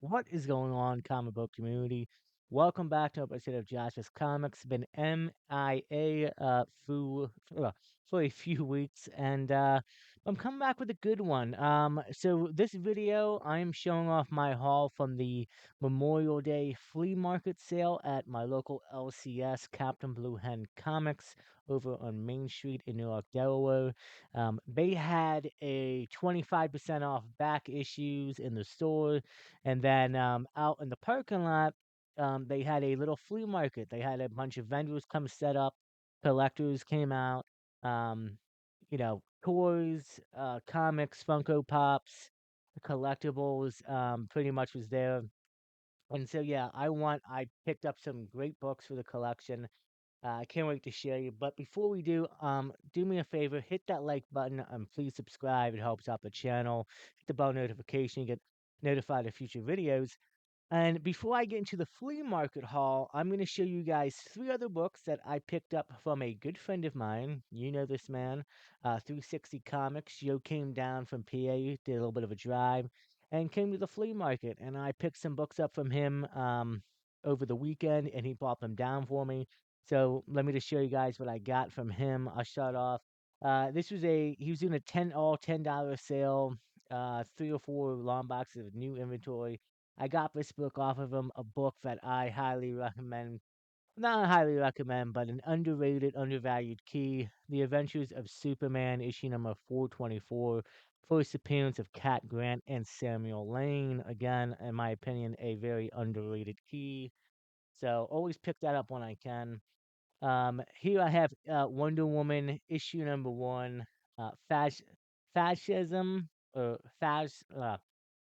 What is going on, comic book community? Welcome back to episode of Josh's Comics. Been MIA for a few weeks, and I'm coming back with a good one. So this video, I am showing off my haul from the Memorial Day flea market sale at my local LCS Captain Blue Hen Comics over on Main Street in Newark, Delaware. They had a 25% off back issues in the store, and then out in the parking lot, they had a little flea market. They had a bunch of vendors come set up, collectors came out, um, toys, comics, Funko Pops, collectibles, pretty much was there. And so, yeah, I picked up some great books for the collection. I can't wait to share you. But before we do me a favor, hit that like button and please subscribe. It helps out the channel. Hit the bell notification, you get notified of future videos. And before I get into the flea market haul, I'm going to show you guys three other books that I picked up from a good friend of mine. You know this man, 360 Comics. Joe came down from PA, did a little bit of a drive, and came to the flea market. And I picked some books up from him over the weekend, and he brought them down for me. So let me just show you guys what I got from him. I'll start off. He was doing a $10 sale, 3 or 4 long boxes of new inventory. I got this book off of him, a book that I highly recommend. Not highly recommend, but an underrated, undervalued key. The Adventures of Superman, issue number 424. First appearance of Cat Grant and Samuel Lane. Again, in my opinion, a very underrated key. So always pick that up when I can. Here I have Wonder Woman issue number 1, fascism or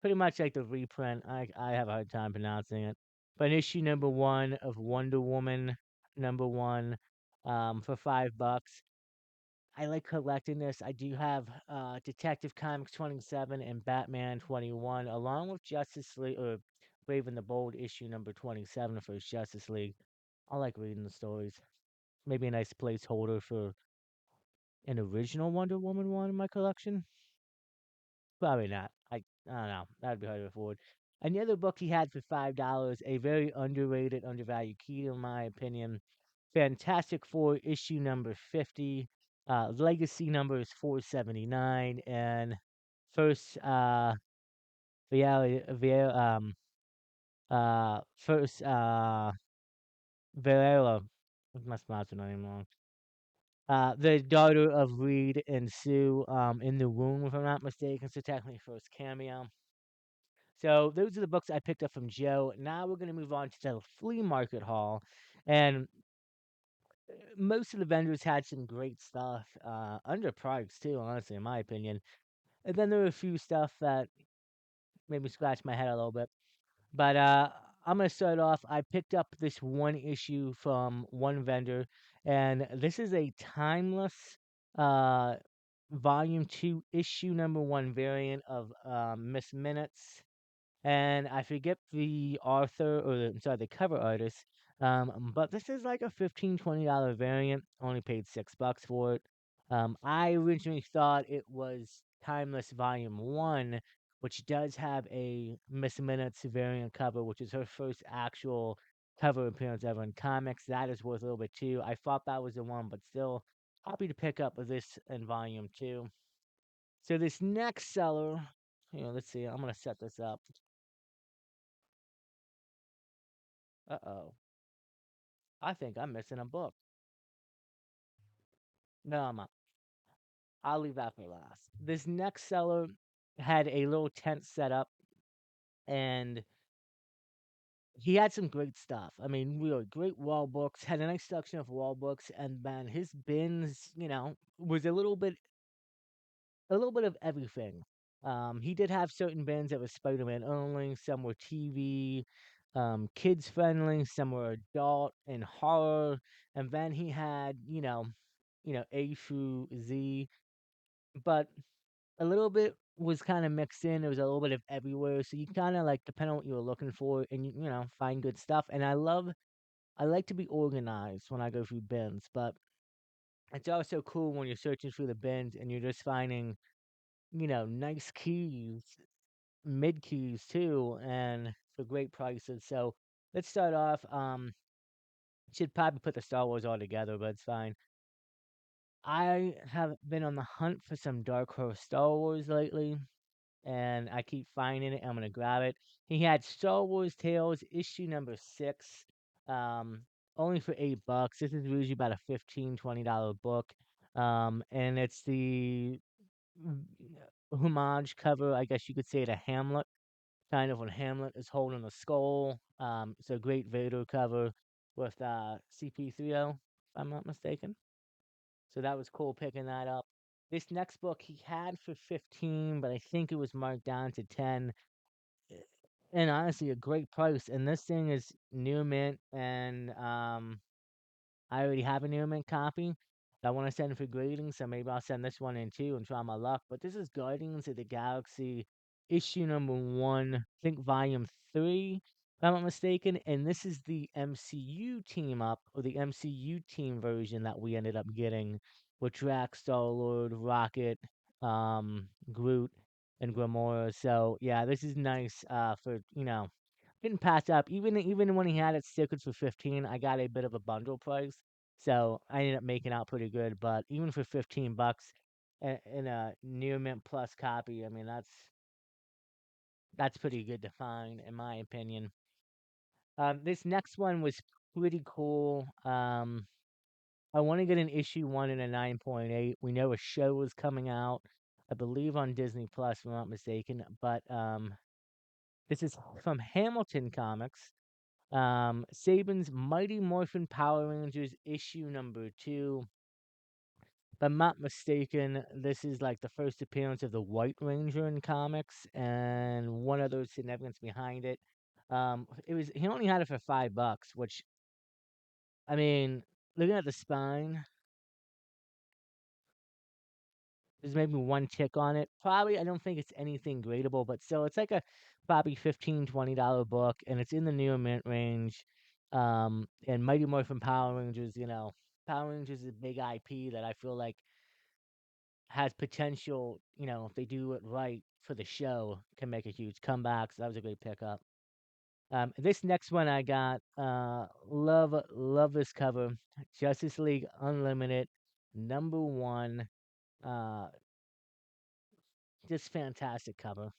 pretty much like the reprint. I have a hard time pronouncing it, but issue number 1 of Wonder Woman number 1, for $5. I like collecting this. I do have Detective Comics 27 and Batman 21, along with Justice League or Brave and the Bold issue number 27 for Justice League. I like reading the stories. Maybe a nice placeholder for an original Wonder Woman one in my collection. Probably not. I don't know. That'd be hard to afford. Another book he had for $5, a very underrated, undervalued key in my opinion. Fantastic Four issue number 50. Legacy number is 479, and first Via Via first Varela, I must pronounce her name wrong. The daughter of Reed and Sue, in the room, if I'm not mistaken. So technically, first cameo. So those are the books I picked up from Joe. Now we're gonna move on to the flea market haul, and most of the vendors had some great stuff, underpriced too, honestly, in my opinion. And then there were a few stuff that made me scratch my head a little bit. But I'm gonna start off. I picked up this one issue from one vendor, and this is a timeless uh volume 2 issue number 1 variant of Miss Minutes, and I forget the author or the cover artist. But this is like a $15-$20 variant. Only paid $6 for it. I originally thought it was Timeless Volume 1, which does have a Miss Minutes variant cover, which is her first actual cover appearance ever in comics. That is worth a little bit too. I thought that was the one, but still happy to pick up this in Volume 2. So this next seller, let's see. I'm gonna set this up. Uh-oh. I think I'm missing a book. No, I'm not. I'll leave that for last. This next seller had a little tent set up, and he had some great stuff. I mean, really great wall books, had a nice section of wall books, and man, his bins, was a little bit of everything. He did have certain bins that were Spider-Man only, some were TV, kids friendly, some were adult and horror, and then he had, A through Z, but a little bit was kind of mixed in. There was a little bit of everywhere, so you kind of like depend on what you were looking for, and find good stuff. And I like to be organized when I go through bins, but it's also cool when you're searching through the bins and you're just finding nice keys, mid keys too, and for great prices. So let's start off. Should probably put the Star Wars all together, but it's fine. I have been on the hunt for some Dark Horse Star Wars lately, and I keep finding it. I'm gonna grab it. He had Star Wars Tales issue number 6, um, only for $8. This is usually about a $15-20 book, and it's the mm, homage cover, I guess you could say, to Hamlet. Kind of when Hamlet is holding a skull. It's a great Vader cover with CP30, if I'm not mistaken. So that was cool picking that up. This next book he had for 15, but I think it was marked down to 10. eh, And honestly, a great price. And this thing is new mint, and I already have a new mint copy that I want to send for grading, so maybe I'll send this one in too and try my luck. But this is Guardians of the Galaxy issue number 1, I think volume 3, if I'm not mistaken. And this is the MCU team up, or the MCU team version that we ended up getting with Drax, Star-Lord, Rocket, Groot, and Gamora. So yeah, this is nice for, didn't pass up. Even when he had it stickered for 15, I got a bit of a bundle price. So I ended up making out pretty good. But even for $15 in a near mint plus copy, I mean that's pretty good to find in my opinion. This next one was pretty cool. I want to get an issue 1 and a 9.8. We know a show is coming out, I believe on Disney Plus, if I'm not mistaken. But this is from Hamilton Comics. Saban's Mighty Morphin Power Rangers issue number 2. If I'm not mistaken, this is like the first appearance of the White Ranger in comics, and one other significance behind it. It was he only had it for $5, which I mean, looking at the spine, there's maybe one tick on it. Probably, I don't think it's anything gradable, but still, it's like a probably $15-20 book, and it's in the near mint range. And Mighty Morphin Power Rangers, Power Rangers is a big IP that I feel like has potential. If they do it right for the show, can make a huge comeback. So that was a great pickup. This next one I got, love this cover. Justice League Unlimited, number 1. Uh, just fantastic cover.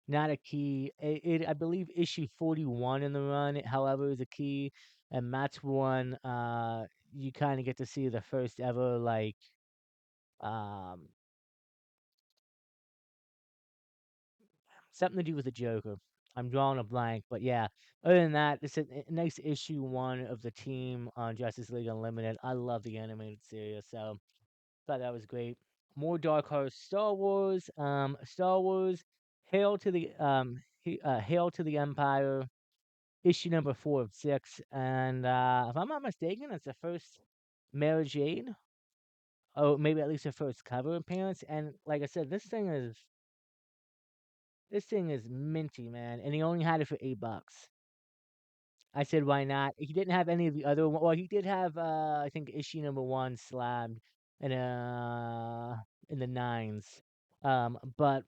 Not a key. I believe issue 41 in the run, however, is a key, and that's one. You kind of get to see the first ever um something to do with the Joker. I'm drawing a blank, but yeah. Other than that, it's a nice issue 1 of the team on Justice League Unlimited. I love the animated series, so thought that was great. More Dark Horse Star Wars. Star Wars. Hail to the Empire. Issue number 4 of 6, and if I'm not mistaken, it's the first Mary Jade. Oh, maybe at least her first cover appearance. And like I said, this thing is minty, man. And he only had it for $8. I said, why not? He didn't have any of the other one. Well, he did have, I think, issue number 1 slabbed in in the nines. But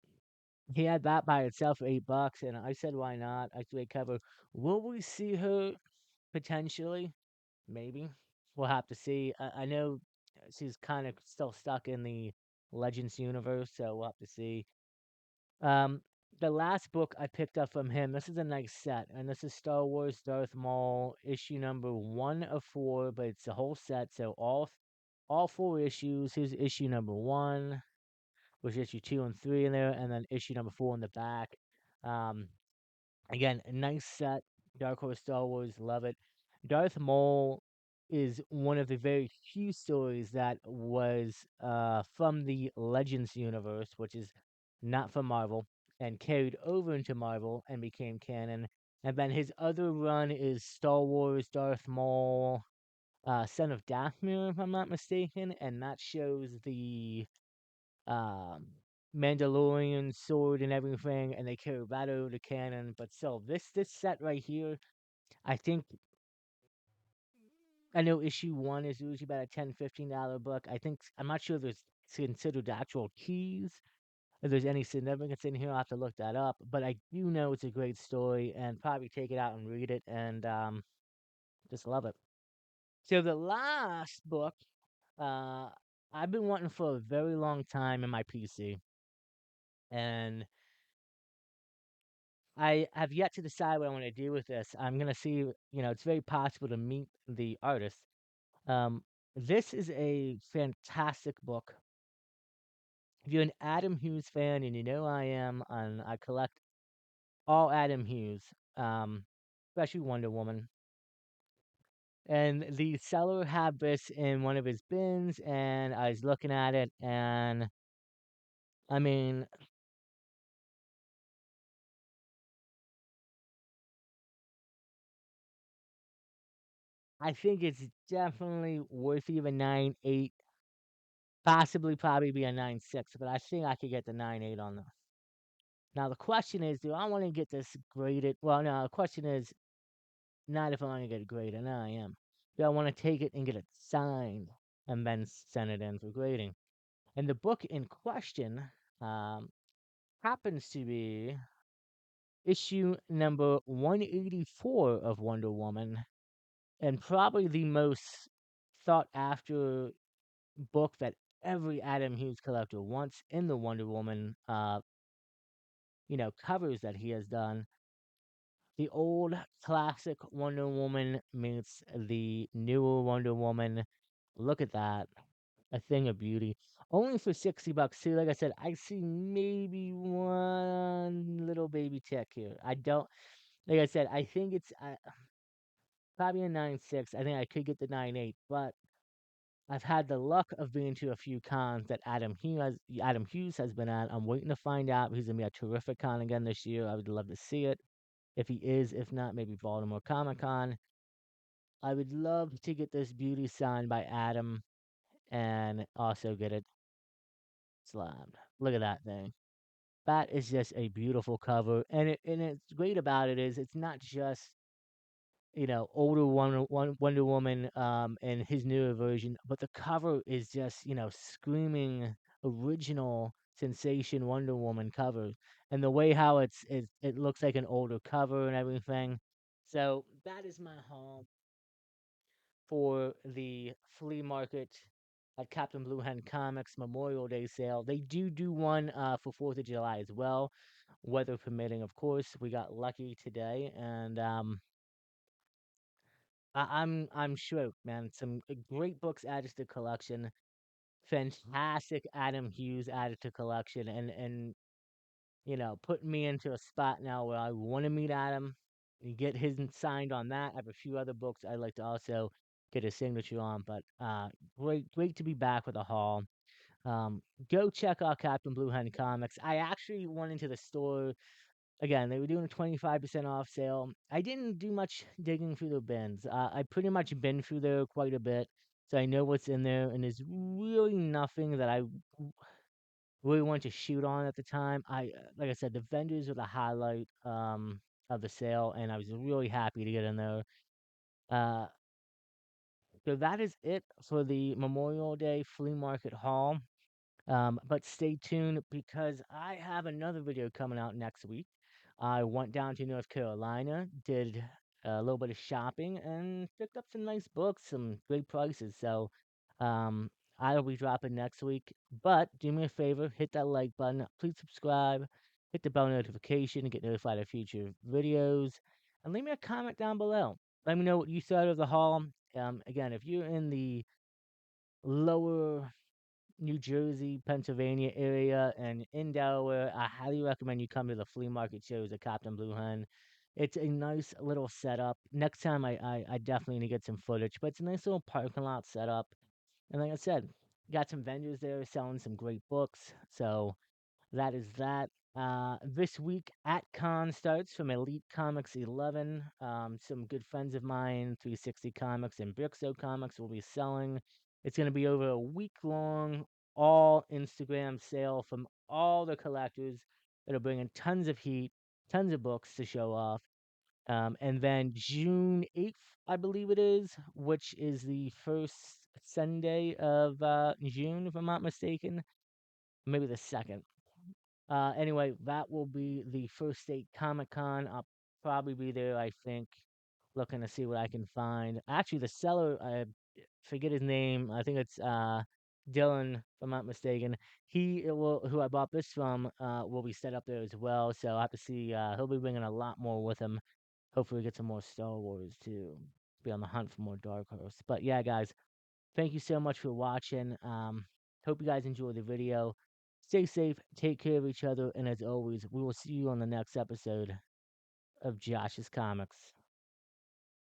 he had that by itself for $8, and I said, why not? I said, cover. Will we see her potentially? Maybe. We'll have to see. I know she's kind of still stuck in the Legends universe, so we'll have to see. Um, the last book I picked up from him, this is a nice set, and this is Star Wars Darth Maul issue number 1 of 4, but it's a whole set, so all 4 issues. Here's issue number 1, which is issue 2 and 3 in there, and then issue number 4 in the back. Um, Again, a nice set. Dark Horse Star Wars, love it. Darth Maul is one of the very few stories that was from the Legends universe, which is not from Marvel, and carried over into Marvel and became canon. And then his other run is Star Wars Darth Maul, Son of Dathomir, if I'm not mistaken, and that shows the um, Mandalorian sword and everything, and they carry that over to canon. But still, this set right here, I think I know issue 1 is usually about a $10-15 book. I'm not sure if there's considered actual keys, If there's any significance in here, I'll have to look that up. But I do know it's a great story, and probably take it out and read it, and just love it. So the last book, uh, I've been wanting for a very long time in my PC, and I have yet to decide what I want to do with this. I'm gonna see, it's very possible to meet the artist. Um, this is a fantastic book. If you're an Adam Hughes fan, and you know I am, and I collect all Adam Hughes, um, especially Wonder Woman. And the seller had this in one of his bins, and I was looking at it, and I mean, I think it's definitely worth even 9.8, possibly probably be a 9.6, but I think I could get the 9.8 on this. Now the question is, do I want to get this graded? Well, no, the question is not if I want to get it graded. No, I am. Do I want to take it and get it signed and then send it in for grading? And the book in question um, happens to be issue number 184 of Wonder Woman, and probably the most sought after book that every Adam Hughes collector wants in the Wonder Woman, covers that he has done. The old classic Wonder Woman meets the newer Wonder Woman. Look at that. A thing of beauty. Only for $60 too. Like I said, I see maybe one little baby tick here. I don't, like I said, I think it's probably a 9.6. I think I could get the 9.8, but I've had the luck of being to a few cons that Adam Hughes has been at. I'm waiting to find out if he's gonna be a terrific con again this year. I would love to see it. If he is, if not, maybe Baltimore Comic Con. I would love to get this beauty signed by Adam and also get it slammed. Look at that thing. That is just a beautiful cover, and it's great about it is it's not just older Wonder Woman and his newer version, but the cover is just screaming original sensation Wonder Woman cover, and the way how it looks like an older cover and everything. So that is my haul for the flea market at Captain Blue Hen Comics Memorial Day sale. They do one for 4th of July as well, weather permitting, of course. We got lucky today, and I'm sure, man. Some great books added to the collection. Fantastic Adam Hughes added to collection, and putting me into a spot now where I want to meet Adam and get his signed on that. I have a few other books I'd like to also get a signature on, but great to be back with a haul. Um, Go check out Captain Blue Hen Comics. I actually went into the store again. They were doing a 25% off sale. I didn't do much digging through the bins. I pretty much been through there quite a bit, so I know what's in there, and there's really nothing that I really wanted to shoot on at the time. Like I said, the vendors were the highlight of the sale, and I was really happy to get in there. Uh, so that is it for the Memorial Day flea market haul. But stay tuned because I have another video coming out next week. I went down to North Carolina, did a little bit of shopping, and picked up some nice books, some great prices. So, um, I'll be dropping next week. But do me a favor, hit that like button, please subscribe, hit the bell notification to get notified of future videos, and leave me a comment down below. Let me know what you thought of the haul. Again, if you're in the lower New Jersey, Pennsylvania area, and in Delaware, I highly recommend you come to the flea market shows at Captain Blue Hen. It's a nice little setup. Next time, I definitely need to get some footage, but it's a nice little parking lot setup. And like I said, got some vendors there selling some great books. So that is that. This week at Con starts from Elite Comics 11. Some good friends of mine, 360 Comics and Brixo Comics, will be selling. It's going to be over a week long, all Instagram sale from all the collectors that are bringing tons of heat, tons of books to show off. And then June 8th, I believe it is, which is the first Sunday of June, if I'm not mistaken. Maybe the second. Anyway, that will be the first state Comic Con. I'll probably be there, I think, looking to see what I can find. Actually, the seller, I forget his name. I think it's Dylan, if I'm not mistaken. Who I bought this from, will be set up there as well. So I'll have to see. He'll be bringing a lot more with him. Hopefully, get some more Star Wars too. Be on the hunt for more Dark Horse. But yeah, guys, thank you so much for watching. Hope you guys enjoyed the video. Stay safe, take care of each other, and as always, we will see you on the next episode of Josh's Comics.